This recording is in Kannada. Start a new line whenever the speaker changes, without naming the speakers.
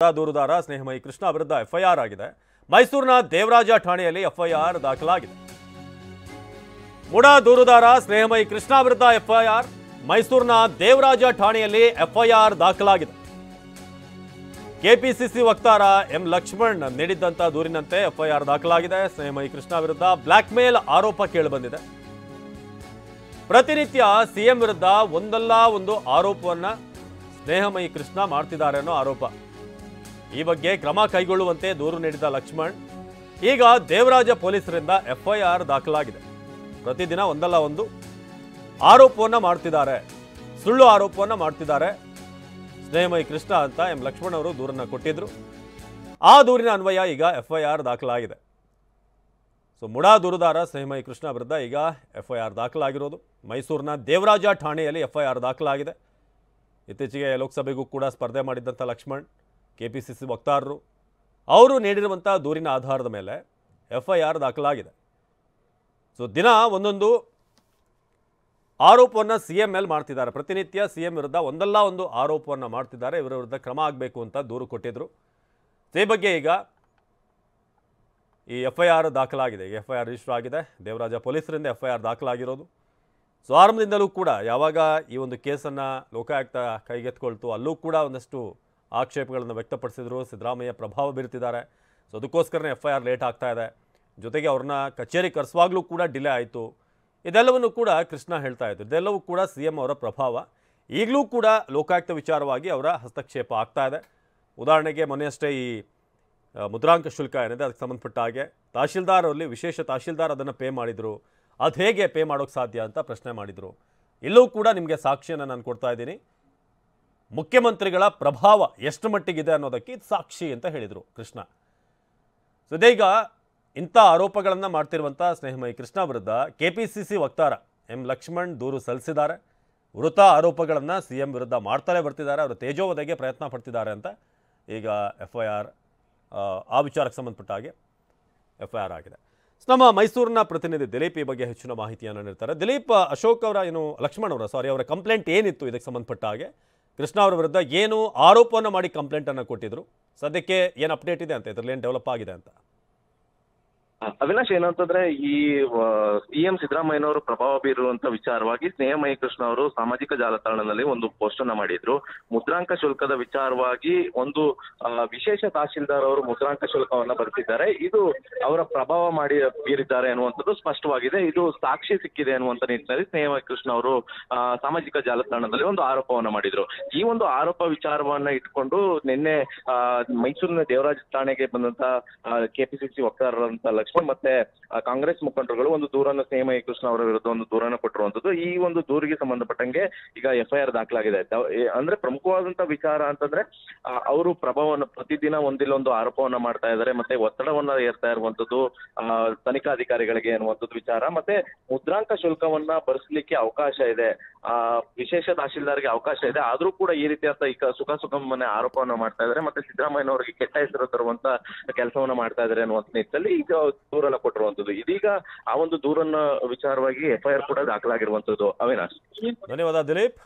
ದೂರುದಾರ ಸ್ನೇಹಮಯಿ ಕೃಷ್ಣ ವಿರುದ್ಧ ಎಫ್ಐಆರ್ ಆಗಿದೆ. ಮೈಸೂರಿನ ದೇವರಾಜ ಠಾಣೆಯಲ್ಲಿ ಎಫ್ಐಆರ್ ದಾಖಲಾಗಿದೆ. ಮುಡಾ ದೂರುದಾರ ಸ್ನೇಹಮಯಿ ಕೃಷ್ಣ ವಿರುದ್ಧ ಎಫ್ಐಆರ್. ಮೈಸೂರಿನ ದೇವರಾಜ ಠಾಣೆಯಲ್ಲಿ ಎಫ್ಐಆರ್ ದಾಖಲಾಗಿದೆ. ಕೆಪಿಸಿಸಿ ವಕ್ತಾರ ಎಂ ಲಕ್ಷ್ಮಣ್ ನೀಡಿದ್ದಂತ ದೂರಿನಂತೆ ಎಫ್ಐಆರ್ ದಾಖಲಾಗಿದೆ. ಸ್ನೇಹಮಯಿ ಕೃಷ್ಣ ವಿರುದ್ಧ ಬ್ಲಾಕ್ ಮೇಲ್ ಆರೋಪ ಕೇಳಿಬಂದಿದೆ. ಪ್ರತಿನಿತ್ಯ ಸಿಎಂ ವಿರುದ್ಧ ಒಂದಲ್ಲ ಒಂದು ಆರೋಪವನ್ನ ಸ್ನೇಹಮಯಿ ಕೃಷ್ಣ ಮಾಡ್ತಿದ್ದಾರೆ ಅನ್ನೋ ಆರೋಪ. ಈ ಬಗ್ಗೆ ಕ್ರಮ ಕೈಗೊಳ್ಳುವಂತೆ ದೂರು ನೀಡಿದ ಲಕ್ಷ್ಮಣ್ ಈಗ ದೇವರಾಜ ಪೊಲೀಸರಿಂದ ಎಫ್ಐಆರ್ ದಾಖಲಾಗಿದೆ. ಪ್ರತಿದಿನ ಒಂದಲ್ಲ ಒಂದು ಆರೋಪವನ್ನ ಮಾಡ್ತಿದ್ದಾರೆ, ಸುಳ್ಳು ಆರೋಪವನ್ನ ಮಾಡ್ತಿದ್ದಾರೆ ಸ್ನೇಹಮಯಿ ಕೃಷ್ಣ ಅಂತ ಎಂ ಲಕ್ಷ್ಮಣ್ ಅವರು ದೂರನ್ನ ಕೊಟ್ಟಿದ್ರು. ಆ ದೂರಿನ ಅನ್ವಯ ಈಗ ಎಫ್ಐಆರ್ ದಾಖಲಾಗಿದೆ. ಸೊ ಮುಡಾ ದೂರುದಾರ ಸ್ನೇಹಮಯಿ ಕೃಷ್ಣ ವಿರುದ್ಧ ಈಗ ಎಫ್ಐಆರ್ ದಾಖಲಾಗಿರೋದು. ಮೈಸೂರಿನ ದೇವರಾಜ ಠಾಣೆಯಲ್ಲಿ ಎಫ್ಐಆರ್ ದಾಖಲಾಗಿದೆ. ಇತ್ತೀಚೆಗೆ ಲೋಕಸಭೆಗೂ ಕೂಡ ಸ್ಪರ್ಧೆ ಮಾಡಿದ್ದಂಥ ಲಕ್ಷ್ಮಣ್ ಕೆಪಿಸಿಸಿ ವಕ್ತಾರರು ಅವರು ನೀಡಿರುವಂಥ ದೂರಿನ ಆಧಾರದ ಮೇಲೆ ಎಫ್ಐಆರ್ ದಾಖಲಾಗಿದೆ. ಸೊ ದಿನ ಒಂದೊಂದು ಆರೋಪವನ್ನು ಸಿಎಂ ಮೇಲೆ ಮಾಡ್ತಿದ್ದಾರೆ. ಪ್ರತಿನಿತ್ಯ ಸಿಎಂ ವಿರುದ್ಧ ಒಂದಲ್ಲ ಒಂದು ಆರೋಪವನ್ನು ಮಾಡ್ತಿದ್ದಾರೆ. ಇವರ ವಿರುದ್ಧ ಕ್ರಮ ಆಗಬೇಕು ಅಂತ ದೂರು ಕೊಟ್ಟಿದ್ರು. ಈ ಬಗ್ಗೆ ಈಗ ಈ ಎಫ್ಐಆರ್ ದಾಖಲಾಗಿದೆ. ಎಫ್ಐಆರ್ ರಿಜಿಸ್ಟರ್ ಆಗಿದೆ. ದೇವರಾಜ ಪೊಲೀಸರಿಂದ ಎಫ್ಐಆರ್ ದಾಖಲಾಗಿರೋದು. ಸೊ ಆರಂಭದಿಂದಲೂ ಕೂಡ ಯಾವಾಗ ಈ ಒಂದು ಕೇಸನ್ನು ಲೋಕಾಯುಕ್ತ ಕೈಗೆತ್ಕೊಳ್ತು ಅಲ್ಲೂ ಕೂಡ ಒಂದಷ್ಟು ಆಕ್ಷೇಪಗಳನ್ನು ವ್ಯಕ್ತಪಡಿಸಿದ್ರು. ಸಿದ್ದರಾಮಯ್ಯ ಪ್ರಭಾವ ಬೀರ್ತಿದ್ದಾರೆ, ಸೊ ಅದಕ್ಕೋಸ್ಕರನೇ ಎಫ್ಐಆರ್ ಲೇಟ್ ಆಗ್ತಾ ಇದೆ. ಜೊತೆಗೆ ಅವ್ರನ್ನ ಕಚೇರಿ ಕರೆಸುವಾಗಲೂ ಕೂಡ ಡಿಲೇ ಆಯಿತು. ಇದೆಲ್ಲವನ್ನು ಕೂಡ ಕೃಷ್ಣ ಹೇಳ್ತಾ ಇದ್ರು. ಇದೆಲ್ಲವೂ ಕೂಡ ಸಿಎಂ ಅವರ ಪ್ರಭಾವ. ಈಗಲೂ ಕೂಡ ಲೋಕಾಯುಕ್ತ ವಿಚಾರವಾಗಿ ಅವರ ಹಸ್ತಕ್ಷೇಪ ಆಗ್ತಾ ಇದೆ. ಉದಾಹರಣೆಗೆ ಮೊನ್ನೆಯಷ್ಟೇ ಈ ಮುದ್ರಾಂಕ ಶುಲ್ಕ ಏನಿದೆ ಅದಕ್ಕೆ ಸಂಬಂಧಪಟ್ಟ ಹಾಗೆ ತಹಶೀಲ್ದಾರ್ ಅವರಲ್ಲಿ ವಿಶೇಷ ತಹಶೀಲ್ದಾರ್ ಅದನ್ನು ಪೇ ಮಾಡಿದರು. ಅದು ಹೇಗೆ ಪೇ ಮಾಡೋಕ್ಕೆ ಸಾಧ್ಯ ಅಂತ ಪ್ರಶ್ನೆ ಮಾಡಿದರು. ಇಲ್ಲೂ ಕೂಡ ನಿಮಗೆ ಸಾಕ್ಷಿಯನ್ನು ನಾನು ಕೊಡ್ತಾ ಇದ್ದೀನಿ. ಮುಖ್ಯಮಂತ್ರಿಗಳ ಪ್ರಭಾವ ಎಷ್ಟು ಮಟ್ಟಿಗಿದೆ ಅನ್ನೋದಕ್ಕೆ ಇದು ಸಾಕ್ಷಿ ಅಂತ ಹೇಳಿದರು ಕೃಷ್ಣ. ಸೊ ಇದೀಗ ಇಂಥ ಆರೋಪಗಳನ್ನು ಮಾಡ್ತಿರುವಂಥ ಸ್ನೇಹಮಯಿ ಕೃಷ್ಣ ವಿರುದ್ಧ ಕೆಪಿಸಿಸಿ ವಕ್ತಾರ ಎಂ ಲಕ್ಷ್ಮಣ್ ದೂರು ಸಲ್ಲಿಸಿದ್ದಾರೆ. ವೃತ ಆರೋಪಗಳನ್ನು ಸಿಎಂ ವಿರುದ್ಧ ಮಾಡ್ತಲೇ ಬರ್ತಿದ್ದಾರೆ. ಅವರು ತೇಜೋವಧೆಗೆ ಪ್ರಯತ್ನ ಪಡ್ತಿದ್ದಾರೆ ಅಂತ ಈಗ ಎಫ್ಐಆರ್ ಆ ವಿಚಾರಕ್ಕೆ ಸಂಬಂಧಪಟ್ಟ ಹಾಗೆ ಎಫ್ಐಆರ್ ಆಗಿದೆ. ನಮ್ಮ ಮೈಸೂರಿನ ಪ್ರತಿನಿಧಿ ದಿಲೀಪ್ ಈ ಬಗ್ಗೆ ಹೆಚ್ಚಿನ ಮಾಹಿತಿಯನ್ನು ನೀಡ್ತಾರೆ. ದಿಲೀಪ್, ಅಶೋಕ್ ಅವರ ಲಕ್ಷ್ಮಣ್ ಅವರ ಕಂಪ್ಲೇಂಟ್ ಏನಿತ್ತು ಇದಕ್ಕೆ ಸಂಬಂಧಪಟ್ಟ ಹಾಗೆ? ಕೃಷ್ಣ ಅವರ ವಿರುದ್ಧ ಏನು ಆರೋಪವನ್ನು ಮಾಡಿ ಕಂಪ್ಲೇಂಟನ್ನು ಕೊಟ್ಟಿದ್ರು? ಸದ್ಯಕ್ಕೆ ಏನು ಅಪ್ಡೇಟ್ ಇದೆ ಅಂತ, ಇದರಲ್ಲಿ ಏನು ಡೆವಲಪ್ ಆಗಿದೆ ಅಂತ?
ಅವಿನಾಶ್, ಏನಂತಂದ್ರೆ ಈ ಸಿಎಂ ಸಿದ್ದರಾಮಯ್ಯನವರು ಪ್ರಭಾವ ಬೀರುವಂತ ವಿಚಾರವಾಗಿ ಸ್ನೇಹಮಯಿ ಕೃಷ್ಣ ಅವರು ಸಾಮಾಜಿಕ ಜಾಲತಾಣದಲ್ಲಿ ಒಂದು ಪೋಸ್ಟ್ ಅನ್ನ ಮಾಡಿದ್ರು. ಮುದ್ರಾಂಕ ಶುಲ್ಕದ ವಿಚಾರವಾಗಿ ಒಂದು ವಿಶೇಷ ತಹಶೀಲ್ದಾರ್ ಅವರು ಮುದ್ರಾಂಕ ಶುಲ್ಕವನ್ನ ಭರಿಸಿದ್ದಾರೆ. ಇದು ಅವರ ಪ್ರಭಾವ ಮಾಡಿ ಬೀರಿದ್ದಾರೆ ಅನ್ನುವಂಥದ್ದು ಸ್ಪಷ್ಟವಾಗಿದೆ. ಇದು ಸಾಕ್ಷಿ ಸಿಕ್ಕಿದೆ ಅನ್ನುವಂತ ನಿಟ್ಟಿನಲ್ಲಿ ಸ್ನೇಹಮಯಿ ಕೃಷ್ಣ ಅವರು ಸಾಮಾಜಿಕ ಜಾಲತಾಣದಲ್ಲಿ ಒಂದು ಆರೋಪವನ್ನ ಮಾಡಿದ್ರು. ಈ ಒಂದು ಆರೋಪ ವಿಚಾರವನ್ನ ಇಟ್ಕೊಂಡು ನಿನ್ನೆ ಮೈಸೂರಿನ ದೇವರಾಜ ಠಾಣೆಗೆ ಬಂದಂತ ಕೆಪಿಸಿಸಿ ವಕ್ತಾರರಂತ ಲಕ್ಷ್ಮಣ್ ಮತ್ತೆ ಕಾಂಗ್ರೆಸ್ ಮುಖಂಡರುಗಳು ಒಂದು ದೂರನ್ನು ಸ್ನೇಹಮಯಿ ಕೃಷ್ಣ ಅವರ ವಿರುದ್ಧ ಒಂದು ದೂರನ್ನು ಕೊಟ್ಟಿರುವಂತದ್ದು. ಈ ಒಂದು ದೂರಿಗೆ ಸಂಬಂಧಪಟ್ಟಂಗೆ ಈಗ ಎಫ್ಐಆರ್ ದಾಖಲಾಗಿದೆ. ಅಂದ್ರೆ ಪ್ರಮುಖವಾದಂತ ವಿಚಾರ ಅಂತಂದ್ರೆ ಅವರು ಪ್ರಭಾವವನ್ನು ಪ್ರತಿದಿನ ಒಂದಿಲ್ಲೊಂದು ಆರೋಪವನ್ನ ಮಾಡ್ತಾ ಇದ್ದಾರೆ, ಮತ್ತೆ ಒತ್ತಡವನ್ನ ಏರ್ತಾ ಇರುವಂತದ್ದು ತನಿಖಾಧಿಕಾರಿಗಳಿಗೆ ಅನ್ನುವಂಥದ್ದು ವಿಚಾರ. ಮತ್ತೆ ಮುದ್ರಾಂಕ ಶುಲ್ಕವನ್ನ ಭರಿಸಲಿಕ್ಕೆ ಅವಕಾಶ ಇದೆ, ವಿಶೇಷ ತಹಶೀಲ್ದಾರ್ಗೆ ಅವಕಾಶ ಇದೆ, ಆದ್ರೂ ಕೂಡ ಈ ರೀತಿಯಾದ ಈಗ ಸುಖಮನೆ ಆರೋಪವನ್ನ ಮಾಡ್ತಾ ಇದ್ದಾರೆ. ಮತ್ತೆ ಸಿದ್ದರಾಮಯ್ಯನವರಿಗೆ ಕೆಟ್ಟ ಹೆಸರು ತರುವಂತ ಕೆಲಸವನ್ನ ಮಾಡ್ತಾ ಇದ್ದಾರೆ ಅನ್ನುವಂತ ನಿಟ್ಟಿನಲ್ಲಿ ಈಗ ದೂರನ್ನ ಕೊಟ್ಟಿರುವಂತದ್ದು. ಇದೀಗ ಆ ಒಂದು ದೂರನ್ನ ವಿಚಾರವಾಗಿ ಎಫ್ಐಆರ್ ಕೂಡ ದಾಖಲಾಗಿರುವಂತದ್ದು. ಅವಿನಾಶ್,
ಧನ್ಯವಾದ ದಿಲೀಪ್.